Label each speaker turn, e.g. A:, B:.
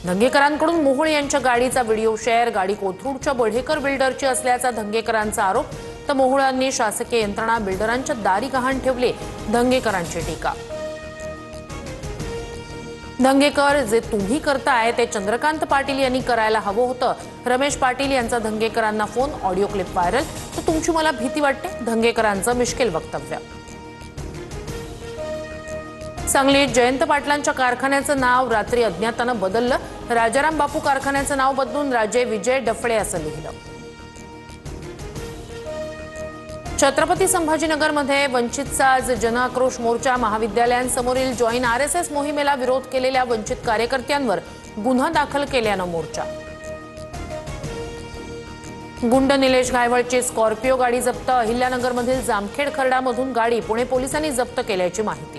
A: धंगेकरांकडून मोहोळ यांच्या गाडीचा video share. गाडी कोथरूडच्या बढेकर बिल्डरची असल्याचा धंगेकरांचा आरोप। तर मोहोळांनी शासकीय यंत्रणा बिल्डरांच्या दारी गहाण ठेवले, धंगेकरांची टीका। धंगेकर, जे तुम्ही करताय ते चंद्रकांत पाटील यांनी करायला हवं होतं। रमेश पाटील यांचा धंगेकरांना फोन, ऑडिओ क्लिप व्हायरल। तर तुमची मला भीती वाटते, धंगेकरांचं मिश्किल वक्तव्य। सांगलीत जयंत पाटलांच्या कारखान्याचं नाव रात्री अज्ञातानं बदललं। राजाराम बापू कारखान्याचं नाव बदलून राजे विजय डफळे असं लिहिलं। छत्रपती संभाजीनगरमध्ये वंचितचा आज जनआक्रोश मोर्चा। महाविद्यालयांसमोरील जॉईन आरएसएस मोहिमेला विरोध केलेल्या वंचित कार्यकर्त्यांवर गुन्हा दाखल केल्यानं मोर्चा। गुंड निलेश घायवळची स्कॉर्पिओ गाडी जप्त। अहिल्यानगरमधील जामखेड खर्डामधून गाडी पुणे पोलिसांनी जप्त केल्याची माहिती।